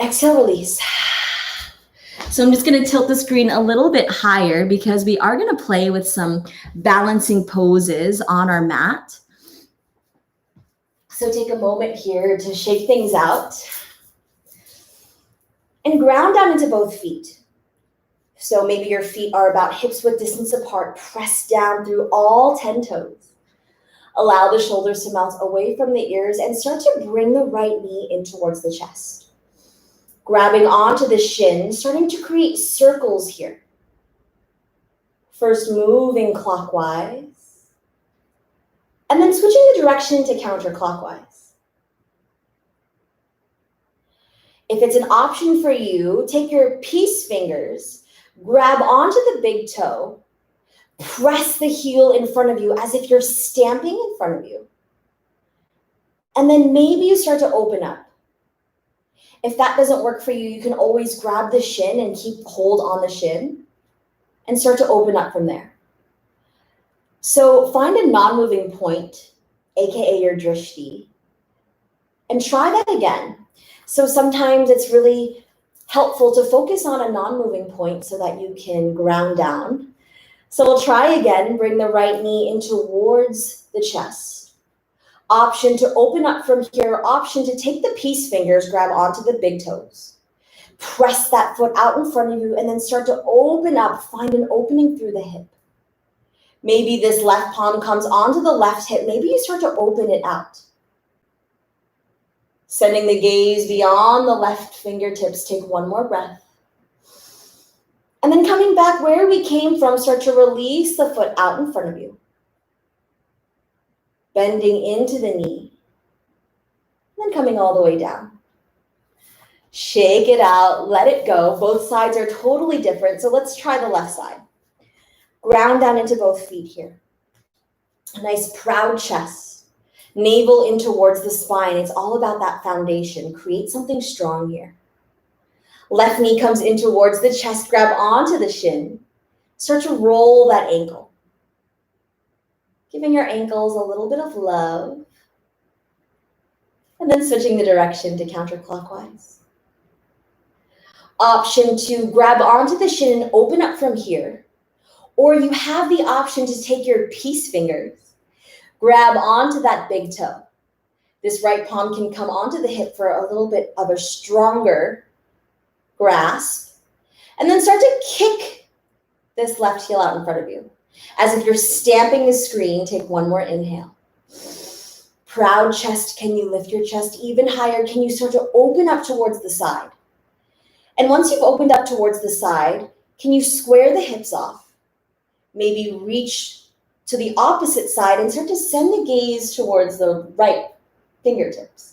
S1: Exhale, release. So I'm just going to tilt the screen a little bit higher because we are going to play with some balancing poses on our mat. So take a moment here to shake things out and ground down into both feet. So maybe your feet are about hips width distance apart. Press down through all 10 toes. Allow the shoulders to melt away from the ears and start to bring the right knee in towards the chest. Grabbing onto the shin, starting to create circles here. First moving clockwise, and then switching the direction to counterclockwise. If it's an option for you, take your peace fingers, grab onto the big toe, press the heel in front of you as if you're stamping in front of you. And then maybe you start to open up. If that doesn't work for you, you can always grab the shin and keep hold on the shin and start to open up from there. So find a non-moving point, aka your drishti, and try that again. So sometimes it's really helpful to focus on a non-moving point so that you can ground down. So we'll try again. Bring the right knee in towards the chest. Option to open up from here. Option to take the peace fingers, grab onto the big toes. Press that foot out in front of you and then start to open up. Find an opening through the hip. Maybe this left palm comes onto the left hip. Maybe you start to open it out. Sending the gaze beyond the left fingertips. Take one more breath. And then coming back where we came from, start to release the foot out in front of you. Bending into the knee. And then coming all the way down. Shake it out, let it go. Both sides are totally different. So let's try the left side. Ground down into both feet here. A nice proud chest. Navel in towards the spine. It's all about that foundation. Create something strong here. Left knee comes in towards the chest, grab onto the shin. Start to roll that ankle. Giving your ankles a little bit of love. And then switching the direction to counterclockwise. Option to grab onto the shin and open up from here. Or you have the option to take your peace fingers, grab onto that big toe. This right palm can come onto the hip for a little bit of a stronger grasp, and then start to kick this left heel out in front of you. As if you're stamping the screen, take one more inhale. Proud chest, can you lift your chest even higher? Can you start to open up towards the side? And once you've opened up towards the side, can you square the hips off? Maybe reach to the opposite side and start to send the gaze towards the right fingertips.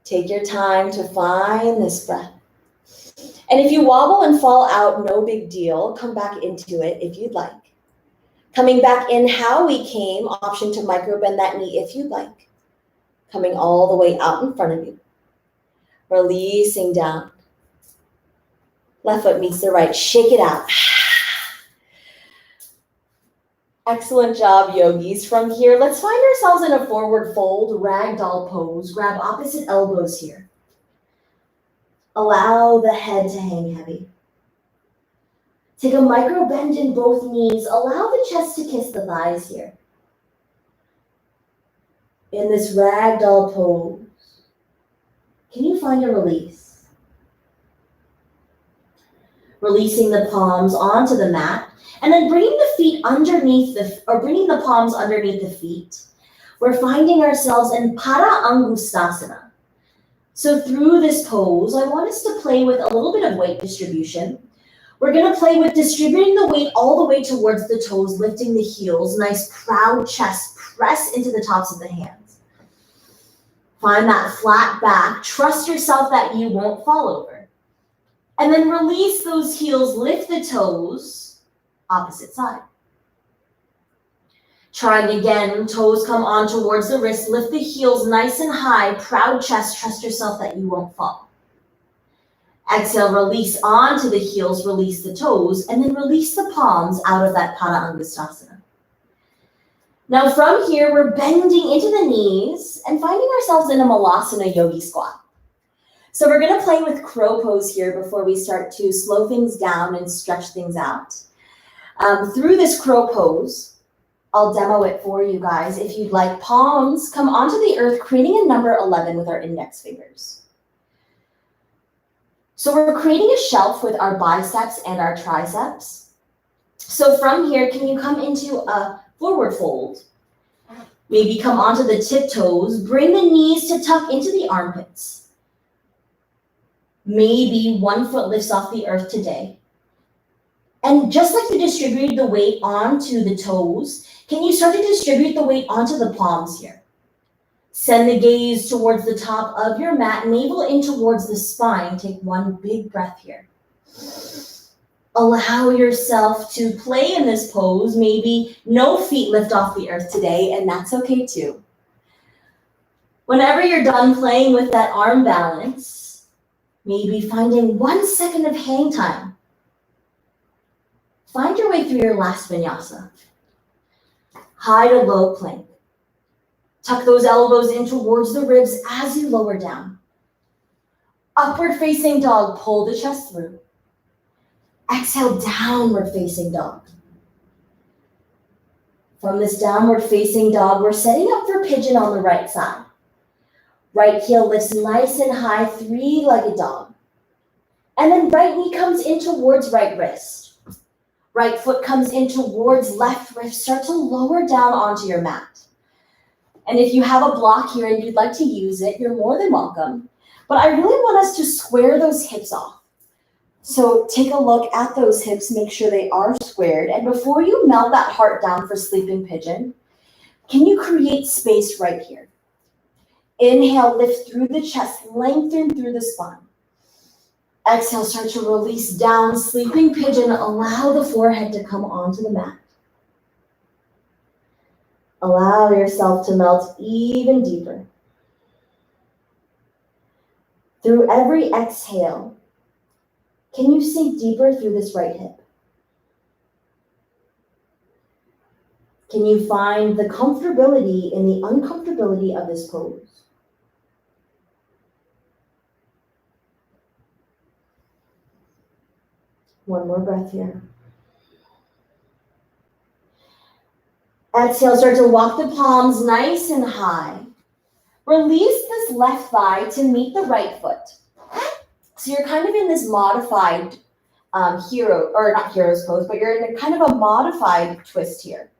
S1: Take your time to find this breath. And if you wobble and fall out, no big deal. Come back into it if you'd like. Coming back in how we came, option to micro bend that knee if you'd like. Coming all the way out in front of you. Releasing down. Left foot meets the right. Shake it out. Excellent job, yogis. From here, let's find ourselves in a forward fold, ragdoll pose. Grab opposite elbows here. Allow the head to hang heavy. Take a micro bend in both knees. Allow the chest to kiss the thighs here. In this ragdoll pose, can you find a release? Releasing the palms onto the mat. And then bringing the feet underneath bringing the palms underneath the feet. We're finding ourselves in Pada Angustasana. So through this pose, I want us to play with a little bit of weight distribution. We're going to play with distributing the weight all the way towards the toes, lifting the heels, nice proud chest, press into the tops of the hands. Find that flat back. Trust yourself that you won't fall over. And then release those heels, lift the toes. Opposite side. Trying again, toes come on towards the wrist, lift the heels nice and high, proud chest, trust yourself that you won't fall. Exhale, release onto the heels, release the toes, and then release the palms out of that Pada Angustasana. Now from here, we're bending into the knees and finding ourselves in a Malasana yogi squat. So we're gonna play with crow pose here before we start to slow things down and stretch things out. Through this crow pose, I'll demo it for you guys. If you'd like, palms come onto the earth, creating a number 11 with our index fingers. So we're creating a shelf with our biceps and our triceps. So from here, can you come into a forward fold? Maybe come onto the tiptoes, bring the knees to tuck into the armpits. Maybe one foot lifts off the earth today. And just like you distributed the weight onto the toes, can you start to distribute the weight onto the palms here? Send the gaze towards the top of your mat, navel in towards the spine. Take one big breath here. Allow yourself to play in this pose. Maybe no feet lift off the earth today, and that's okay too. Whenever you're done playing with that arm balance, maybe finding 1 second of hang time. Find your way through your last vinyasa. High to low plank. Tuck those elbows in towards the ribs as you lower down. Upward facing dog, pull the chest through. Exhale, downward facing dog. From this downward facing dog, we're setting up for pigeon on the right side. Right heel lifts nice and high, three-legged dog. And then right knee comes in towards right wrist. Right foot comes in towards left wrist. Start to lower down onto your mat. And if you have a block here and you'd like to use it, you're more than welcome. But I really want us to square those hips off. So take a look at those hips, make sure they are squared. And before you melt that heart down for sleeping pigeon, can you create space right here? Inhale, lift through the chest, lengthen through the spine. Exhale, start to release down, sleeping pigeon. Allow the forehead to come onto the mat. Allow yourself to melt even deeper. Through every exhale, can you sink deeper through this right hip? Can you find the comfortability in the uncomfortability of this pose? One more breath here. Exhale, start to walk the palms nice and high. Release this left thigh to meet the right foot. So you're kind of in this modified hero, or not hero's pose, but you're in a kind of a modified twist here.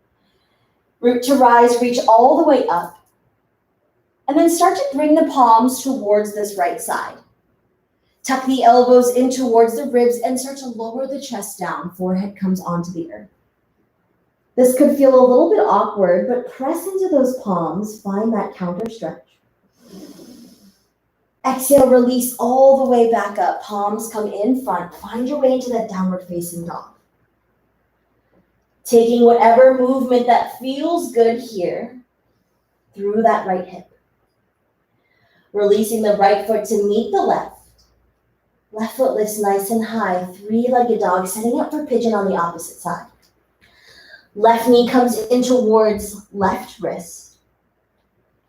S1: Root to rise, reach all the way up. And then start to bring the palms towards this right side. Tuck the elbows in towards the ribs and start to lower the chest down. Forehead comes onto the earth. This could feel a little bit awkward, but press into those palms. Find that counter stretch. Exhale, release all the way back up. Palms come in front. Find your way into that downward facing dog. Taking whatever movement that feels good here through that right hip. Releasing the right foot to meet the left. Left foot lifts nice and high, three-legged dog, setting up for pigeon on the opposite side. Left knee comes in towards left wrist.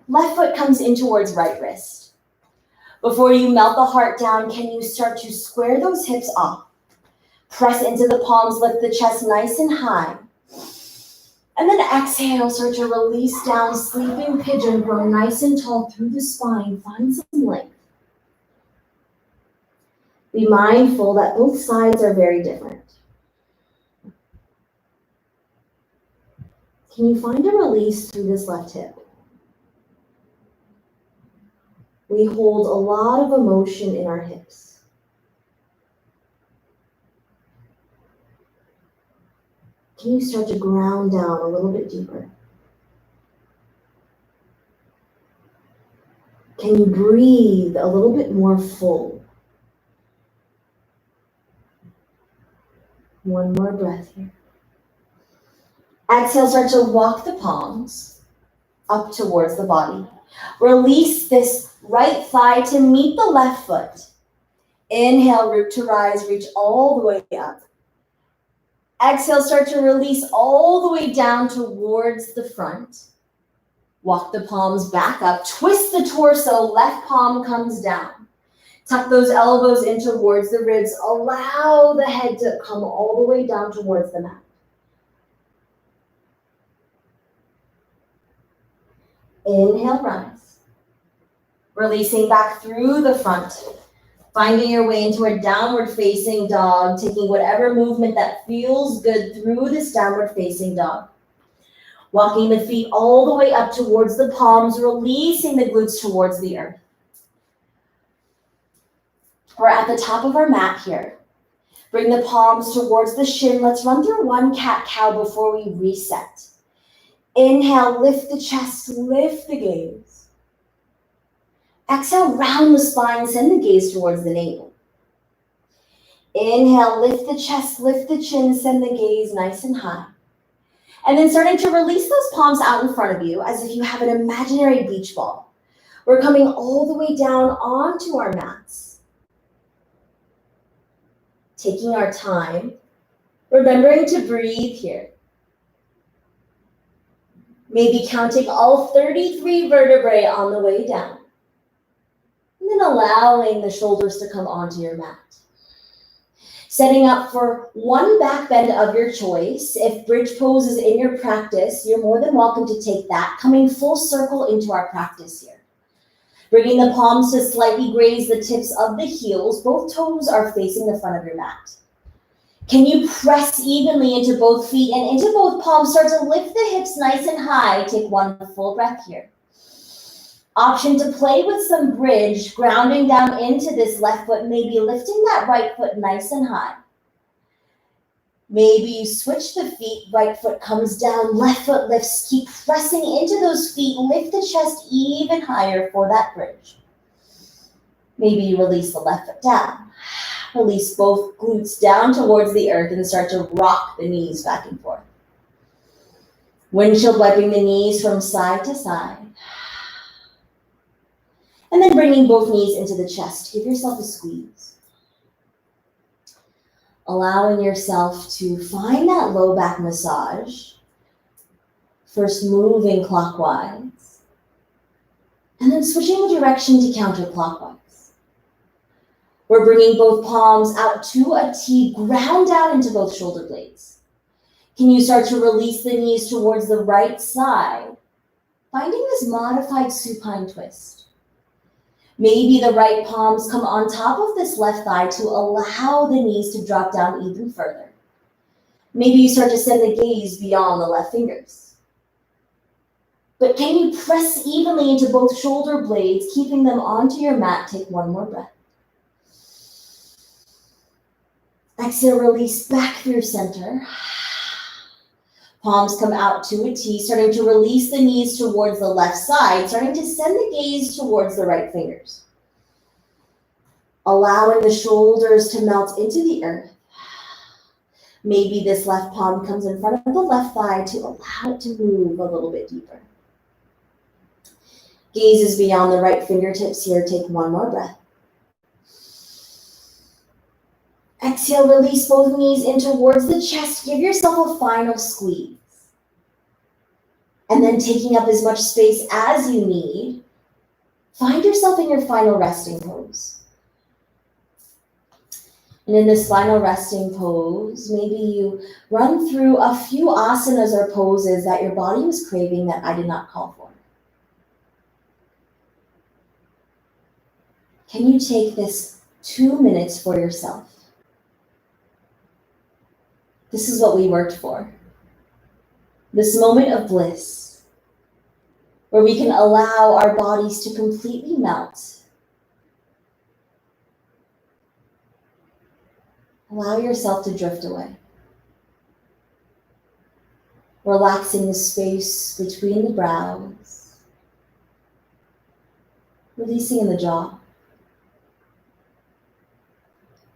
S1: Left foot comes in towards right wrist. Before you melt the heart down, can you start to square those hips off? Press into the palms, lift the chest nice and high. And then exhale, start to release down, sleeping pigeon, grow nice and tall through the spine, find some length. Be mindful that both sides are very different. Can you find a release through this left hip? We hold a lot of emotion in our hips. Can you start to ground down a little bit deeper? Can you breathe a little bit more full? One more breath here. Exhale, start to walk the palms up towards the body. Release this right thigh to meet the left foot. Inhale, root to rise, reach all the way up. Exhale, start to release all the way down towards the front. Walk the palms back up, twist the torso, left palm comes down. Tuck those elbows in towards the ribs. Allow the head to come all the way down towards the mat. Inhale, rise. Releasing back through the front. Finding your way into a downward facing dog, taking whatever movement that feels good through this downward facing dog. Walking the feet all the way up towards the palms, releasing the glutes towards the earth. We're at the top of our mat here. Bring the palms towards the shin. Let's run through one cat-cow before we reset. Inhale, lift the chest, lift the gaze. Exhale, round the spine, send the gaze towards the navel. Inhale, lift the chest, lift the chin, send the gaze nice and high. And then starting to release those palms out in front of you as if you have an imaginary beach ball. We're coming all the way down onto our mats. Taking our time, remembering to breathe here. Maybe counting all 33 vertebrae on the way down. And then allowing the shoulders to come onto your mat. Setting up for one back bend of your choice. If bridge pose is in your practice, you're more than welcome to take that, coming full circle into our practice here. Bringing the palms to slightly graze the tips of the heels. Both toes are facing the front of your mat. Can you press evenly into both feet and into both palms? Start to lift the hips nice and high. Take one full breath here. Option to play with some bridge, grounding down into this left foot, maybe lifting that right foot nice and high. Maybe you switch the feet, right foot comes down, left foot lifts, keep pressing into those feet, lift the chest even higher for that bridge. Maybe you release the left foot down. Release both glutes down towards the earth and start to rock the knees back and forth. Windshield wiping the knees from side to side. And then bringing both knees into the chest. Give yourself a squeeze. Allowing yourself to find that low back massage. First moving clockwise. And then switching the direction to counterclockwise. We're bringing both palms out to a T, ground down into both shoulder blades. Can you start to release the knees towards the right side? Finding this modified supine twist. Maybe the right palms come on top of this left thigh to allow the knees to drop down even further. Maybe you start to send the gaze beyond the left fingers. But can you press evenly into both shoulder blades, keeping them onto your mat? Take one more breath. Exhale, release back through center. Palms come out to a T, starting to release the knees towards the left side, starting to send the gaze towards the right fingers. Allowing the shoulders to melt into the earth. Maybe this left palm comes in front of the left thigh to allow it to move a little bit deeper. Gaze is beyond the right fingertips here. Take one more breath. Exhale, release both knees in towards the chest. Give yourself a final squeeze. And then taking up as much space as you need, find yourself in your final resting pose. And in this final resting pose, maybe you run through a few asanas or poses that your body was craving that I did not call for. Can you take this 2 minutes for yourself? This is what we worked for. This moment of bliss, where we can allow our bodies to completely melt. Allow yourself to drift away. Relaxing the space between the brows. Releasing in the jaw.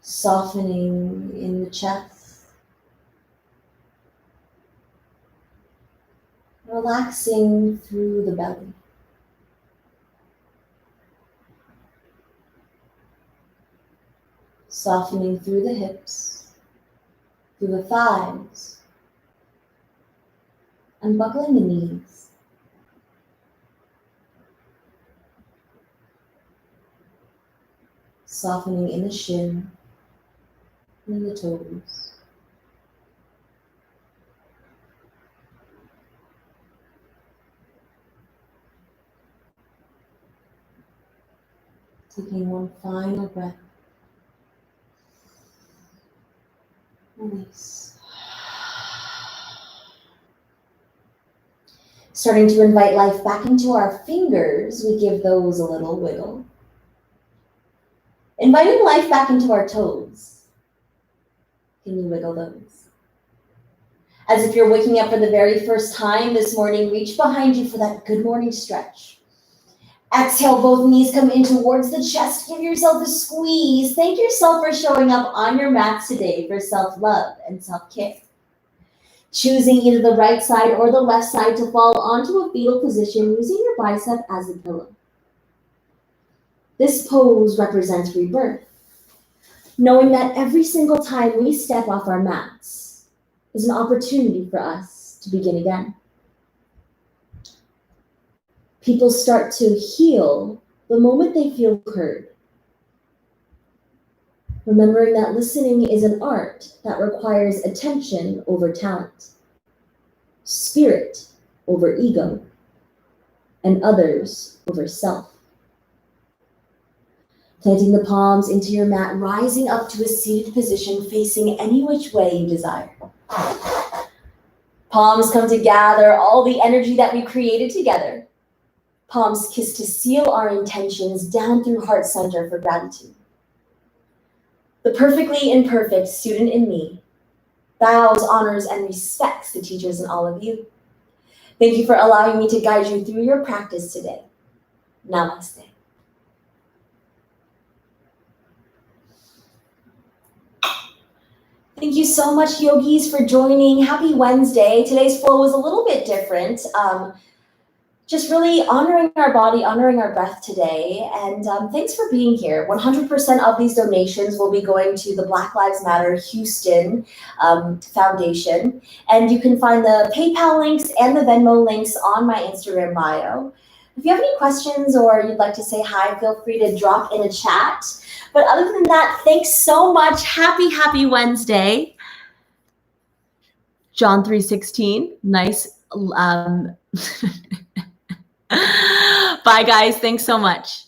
S1: Softening in the chest. Relaxing through the belly. Softening through the hips, through the thighs, unbuckling the knees. Softening in the shin and in the toes. Taking one final breath. Release. Starting to invite life back into our fingers, we give those a little wiggle. Inviting life back into our toes. Can you wiggle those? As if you're waking up for the very first time this morning, reach behind you for that good morning stretch. Exhale, both knees come in towards the chest. Give yourself a squeeze. Thank yourself for showing up on your mat today for self-love and self-care. Choosing either the right side or the left side to fall onto a fetal position using your bicep as a pillow. This pose represents rebirth, knowing that every single time we step off our mats is an opportunity for us to begin again. People start to heal the moment they feel heard. Remembering that listening is an art that requires attention over talent, spirit over ego, and others over self. Planting the palms into your mat, rising up to a seated position facing any which way you desire. Palms come to gather all the energy that we created together. Palms kiss to seal our intentions down through heart center for gratitude. The perfectly imperfect student in me bows, honors, and respects the teachers in all of you. Thank you for allowing me to guide you through your practice today. Namaste. Thank you so much, yogis, for joining. Happy Wednesday. Today's flow was a little bit different. Just really honoring our body, honoring our breath today. And thanks for being here. 100% of these donations will be going to the Black Lives Matter Houston Foundation. And you can find the PayPal links and the Venmo links on my Instagram bio. If you have any questions or you'd like to say hi, feel free to drop in a chat. But other than that, thanks so much. Happy Wednesday. John 3:16, nice. Bye, guys. Thanks so much.